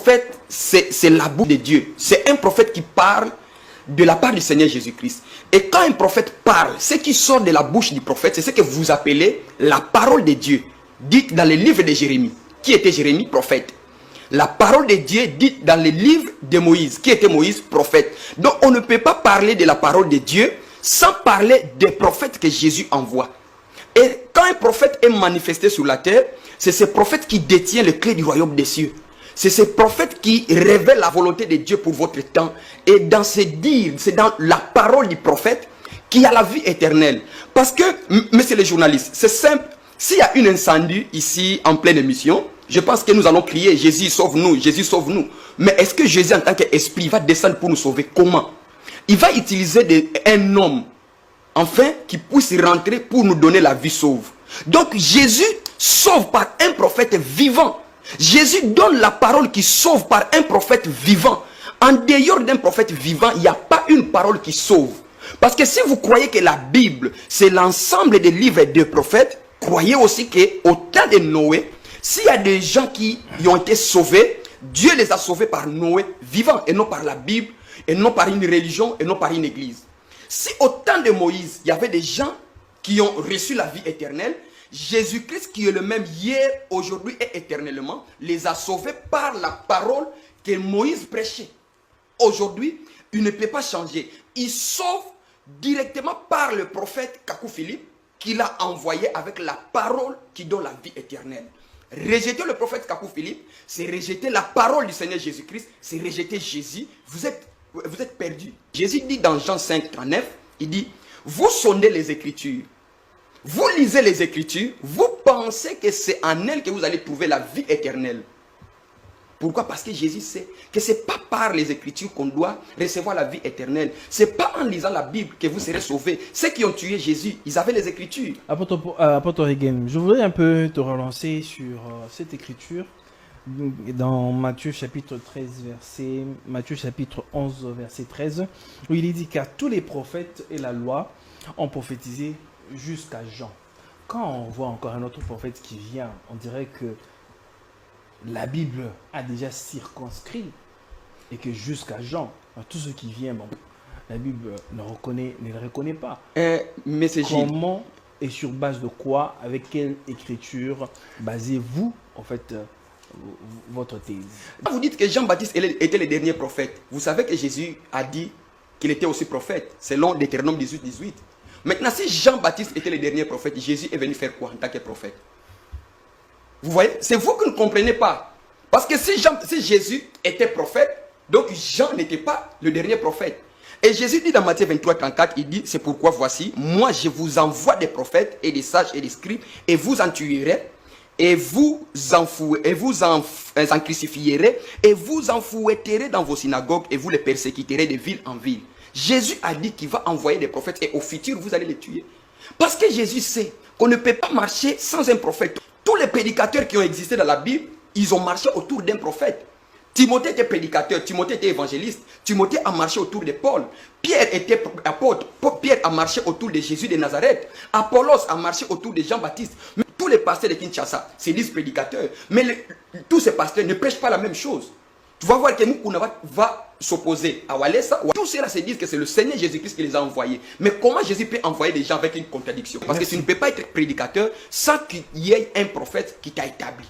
prophète, c'est la bouche de Dieu. C'est un prophète qui parle de la part du Seigneur Jésus-Christ. Et quand un prophète parle, ce qui sort de la bouche du prophète, c'est ce que vous appelez la parole de Dieu, dite dans le livre de Jérémie. Qui était Jérémie? Prophète. La parole de Dieu dite dans le livre de Moïse. Qui était Moïse? Prophète. Donc on ne peut pas parler de la parole de Dieu sans parler des prophètes que Jésus envoie. Et quand un prophète est manifesté sur la terre, c'est ce prophète qui détient les clés du royaume des cieux. C'est ce prophète qui révèle la volonté de Dieu pour votre temps. Et dans ses dires, c'est dans la parole du prophète qu'il y a la vie éternelle. Parce que, monsieur le journaliste, c'est simple. S'il y a un incendie ici en pleine émission, je pense que nous allons crier Jésus sauve-nous, Jésus sauve-nous. Mais est-ce que Jésus en tant qu'esprit va descendre pour nous sauver? Comment? Il va utiliser un homme, enfin, qui puisse rentrer pour nous donner la vie sauve. Donc Jésus sauve par un prophète vivant. Jésus donne la parole qui sauve par un prophète vivant. En dehors d'un prophète vivant, il n'y a pas une parole qui sauve. Parce que si vous croyez que la Bible, c'est l'ensemble des livres de prophètes, croyez aussi qu'au temps de Noé, s'il y a des gens qui ont été sauvés, Dieu les a sauvés par Noé vivant, et non par la Bible, et non par une religion, et non par une église. Si au temps de Moïse, il y avait des gens qui ont reçu la vie éternelle, Jésus-Christ qui est le même hier, aujourd'hui et éternellement, les a sauvés par la parole que Moïse prêchait. Aujourd'hui, il ne peut pas changer. Il sauve directement par le prophète Kakou Philippe, qu'il a envoyé avec la parole qui donne la vie éternelle. Rejeter le prophète Kakou Philippe, c'est rejeter la parole du Seigneur Jésus-Christ, c'est rejeter Jésus. Vous êtes perdus. Jésus dit dans Jean 5, 39, il dit, vous sondez les Écritures. Vous lisez les Écritures, vous pensez que c'est en elles que vous allez trouver la vie éternelle. Pourquoi? Parce que Jésus sait que ce n'est pas par les Écritures qu'on doit recevoir la vie éternelle. Ce n'est pas en lisant la Bible que vous serez sauvés. Ceux qui ont tué Jésus, ils avaient les Écritures. Apôtre Regan, je voudrais un peu te relancer sur cette Écriture. Dans Matthieu chapitre 13, Matthieu chapitre 11, verset 13, où il est dit car tous les prophètes et la loi ont prophétisé jusqu'à Jean. Quand on voit encore un autre prophète qui vient, on dirait que la Bible a déjà circonscrit et que jusqu'à Jean, tout ce qui vient, bon, la Bible ne le reconnaît pas. Mais c'est comment et sur base de quoi, avec quelle écriture basez-vous en fait votre thèse? Vous dites que Jean-Baptiste était le dernier prophète. Vous savez que Jésus a dit qu'il était aussi prophète, selon Deutéronome 18, 18. Maintenant, si Jean-Baptiste était le dernier prophète, Jésus est venu faire quoi en tant que prophète? Vous voyez, c'est vous qui ne comprenez pas. Parce que si Jésus était prophète, donc Jean n'était pas le dernier prophète. Et Jésus dit dans Matthieu 23, 34, il dit, c'est pourquoi voici, moi je vous envoie des prophètes et des sages et des scribes, et vous en tuerez, et vous en crucifierez, et vous en fouetterez dans vos synagogues, et vous les persécuterez de ville en ville. Jésus a dit qu'il va envoyer des prophètes, et au futur, vous allez les tuer. Parce que Jésus sait qu'on ne peut pas marcher sans un prophète. Tous les prédicateurs qui ont existé dans la Bible, ils ont marché autour d'un prophète. Timothée était prédicateur, Timothée était évangéliste, Timothée a marché autour de Paul. Pierre était apôtre, Pierre a marché autour de Jésus de Nazareth. Apollos a marché autour de Jean-Baptiste. Tous les pasteurs de Kinshasa se disent prédicateurs, mais tous ces pasteurs ne prêchent pas la même chose. Tu vas voir que Moukouna va s'opposer à Walesa. Tous ceux-là se disent que c'est le Seigneur Jésus-Christ qui les a envoyés. Mais comment Jésus peut envoyer des gens avec une contradiction? Parce que tu ne peux pas être prédicateur sans qu'il y ait un prophète qui t'a établi.